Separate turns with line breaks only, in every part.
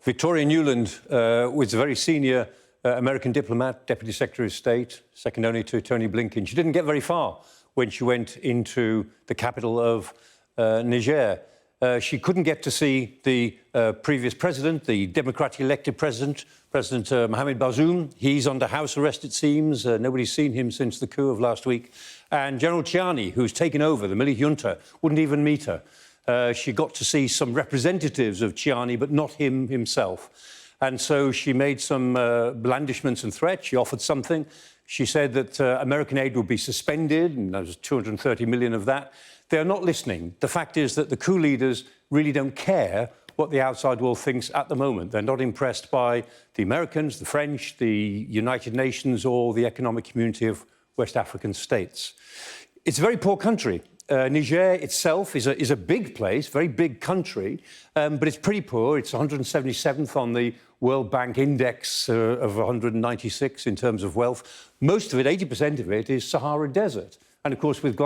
Victoria Nuland was a very senior American diplomat, Deputy Secretary of State, second only to Tony Blinken. She didn't get very far when she went into the capital of Niger. She couldn't get to see the previous president, the democratically elected president, President Mohamed Bazoum. He's under house arrest, it seems. Nobody's seen him since the coup of last week. And General Chiani, who's taken over the military junta, wouldn't even meet her. She got to see some representatives of Chiani, but not him himself. And so she made some blandishments and threats. She offered something. She said that American aid would be suspended, and there was 230 million of that. They're not listening. The fact is that the coup leaders really don't care what the outside world thinks at the moment. They're not impressed by the Americans, the French, the United Nations, or the Economic Community of West African states. It's a very poor country. Niger itself is a big place, very big country, but it's pretty poor. It's 177th on the World Bank Index of 196 in terms of wealth. Most of it, 80% of it, is Sahara Desert. And, of course, with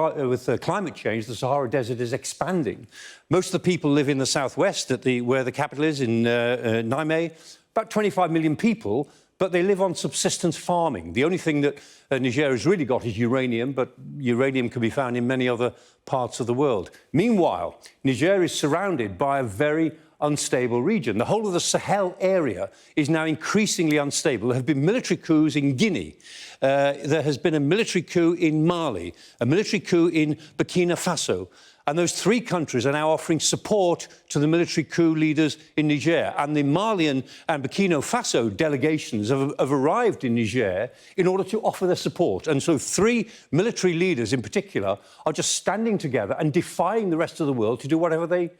climate change, the Sahara Desert is expanding. Most of the people live in the southwest, where the capital is, in Niamey. About 25 million people, but they live on subsistence farming. The only thing that Niger has really got is uranium, but uranium can be found in many other parts of the world. Meanwhile, Niger is surrounded by a very unstable region. The whole of the Sahel area is now increasingly unstable. There have been military coups in Guinea. There has been a military coup in Mali, a military coup in Burkina Faso. And those three countries are now offering support to the military coup leaders in Niger. And the Malian and Burkina Faso delegations have arrived in Niger in order to offer their support. And so three military leaders in particular are just standing together and defying the rest of the world to do whatever they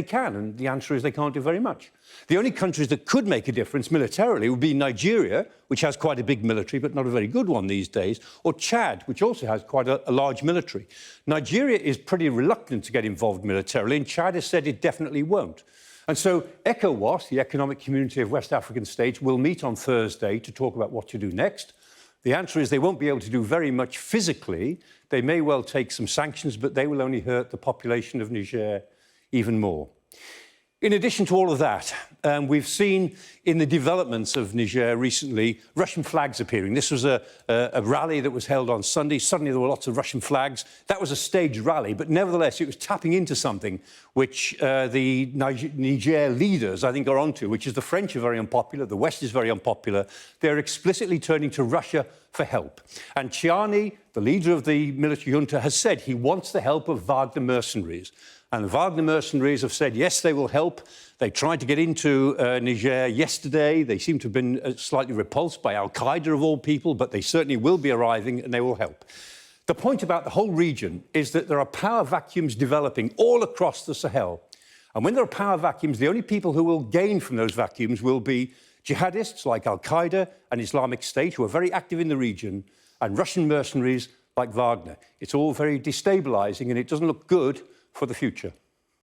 can. And the answer is they can't do very much. The only countries that could make a difference militarily would be Nigeria, which has quite a big military, but not a very good one these days, or Chad, which also has quite a large military. Nigeria is pretty reluctant to get involved militarily, and Chad has said it definitely won't. And so ECOWAS, the Economic Community of West African States, will meet on Thursday to talk about what to do next. The answer is they won't be able to do very much physically. They may well take some sanctions, but they will only hurt the population of Niger even more. In addition to all of that, we've seen in the developments of Niger recently Russian flags appearing. This was a rally that was held on Sunday. Suddenly there were lots of Russian flags. That was a staged rally, but nevertheless it was tapping into something which the Niger leaders, I think, are onto, which is the French are very unpopular, the West is very unpopular. They're explicitly turning to Russia for help. And Chiani, the leader of the military junta, has said he wants the help of Wagner mercenaries. And the Wagner mercenaries have said, yes, they will help. They tried to get into Niger yesterday. They seem to have been slightly repulsed by Al-Qaeda, of all people, but they certainly will be arriving and they will help. The point about the whole region is that there are power vacuums developing all across the Sahel. And when there are power vacuums, the only people who will gain from those vacuums will be jihadists like Al-Qaeda and Islamic State, who are very active in the region, and Russian mercenaries like Wagner. It's all very destabilising and it doesn't look good for the future.